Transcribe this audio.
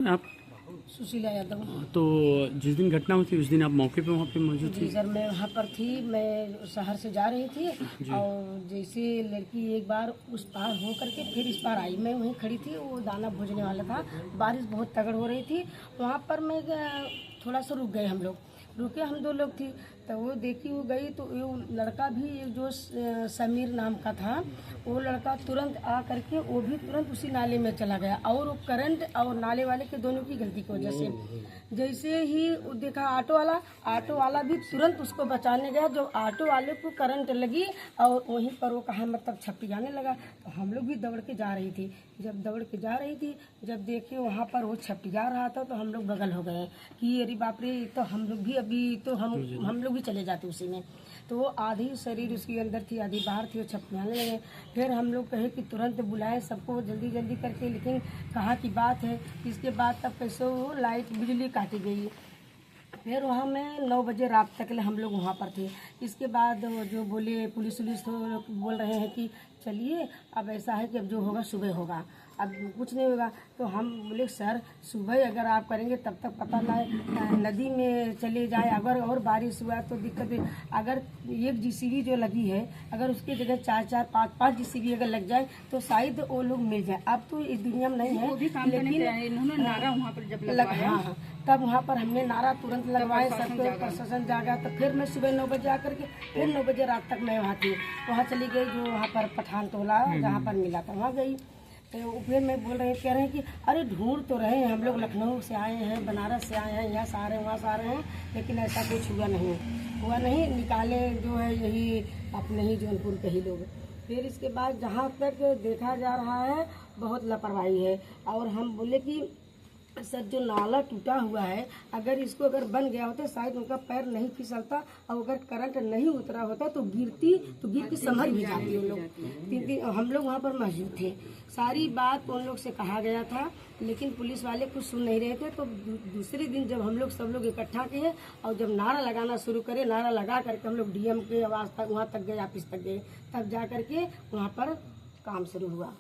आप सुशीला यादव। तो जिस दिन घटना हुई थी उस दिन आप मौके पे वहाँ पे मौजूद जी थी? सर, मैं वहाँ पर थी। मैं शहर से जा रही थी और जैसे लड़की एक बार उस पार हो करके फिर इस पार आई, मैं वहीं खड़ी थी। वो दाना भूजने वाला था, बारिश बहुत तगड़ हो रही थी। वहाँ पर मैं थोड़ा सा रुक गए, हम लोग रुके, हम 2 लोग थी। तो वो देखी, वो गई तो वो लड़का भी जो समीर नाम का था, वो लड़का तुरंत आ करके वो भी तुरंत उसी नाले में चला गया। और वो करंट और नाले वाले के दोनों की गलती की वजह से जैसे ही वो देखा ऑटो वाला भी तुरंत उसको बचाने गया। जो ऑटो वाले को करंट लगी और वहीं पर वो कहा मतलब छपटियाने लगा। तो हम लोग भी दौड़ के जा रही थी। जब दौड़ के जा रही थी, जब देखे वहाँ पर वो छपटिया रहा था, तो हम लोग बगल हो गए कि अरे बाप रे, तो हम लोग भी अभी तो हम लोग भी चले जाते उसी में। तो वो आधी शरीर उसके अंदर थी, आधी बाहर थी, वो छपटियाने लगे। फिर हम लोग कहे कि तुरंत बुलाए सबको जल्दी जल्दी करके, लेकिन कहाँ की बात है। इसके बाद तब कैसे वो लाइट बिजली काटी गई। फिर वहाँ में 9 बजे रात तक हम लोग वहाँ पर थे। इसके बाद जो बोले पुलिस तो बोल रहे हैं कि चलिए, अब ऐसा है कि अब जो होगा सुबह होगा, अब कुछ नहीं होगा। तो हम बोले सर, सुबह अगर आप करेंगे तब तक पता ना नदी में चले जाए, अगर और बारिश हुआ तो दिक्कत है। अगर एक जीसीबी जो लगी है, अगर उसकी जगह 4-4, 5-5 जीसीबी अगर लग जाए तो शायद वो लोग मिल जाए। अब तो इस दुनिया में नहीं है, लेकिन इन्होंने नारा वहाँ पर जब लगवाया, हाँ, तब वहाँ पर हमने नारा तुरंत लगवाए, सबको प्रशासन जागा। तो फिर मैं सुबह 9 बजे आकर के फिर 9 बजे रात तक मैं वहाँ थी। वहाँ चली गई जो वहाँ पर पठान टोला जहाँ पर मिला था, वहाँ गई। तो फिर मैं बोल रही कह रहे हैं कि अरे ढूंढ तो रहे हैं, हम लोग लखनऊ से आए हैं, बनारस से आए हैं, यहाँ से आ रहे हैं, वहाँ से आ रहे हैं, लेकिन ऐसा कुछ हुआ नहीं। निकाले जो है यही अपने ही जौनपुर के ही लोग। फिर इसके बाद जहाँ तक देखा जा रहा है बहुत लापरवाही है। और हम बोले कि सर, जो नाला टूटा हुआ है, अगर इसको अगर बन गया होता शायद उनका पैर नहीं फिसलता, और अगर करंट नहीं उतरा होता तो गिर के संभल भी जाती वो लोग। हम लोग वहाँ पर मौजूद थे। सारी बात उन लोग से कहा गया था, लेकिन पुलिस वाले कुछ सुन नहीं रहे थे। तो दूसरे दिन जब हम लोग सब लोग इकट्ठा किए और जब नारा लगाना शुरू करे, नारा लगा करके हम लोग डीएम के आवाज़ तक वहाँ तक गए, ऑफिस तक गए, तब जा करके वहाँ पर काम शुरू हुआ।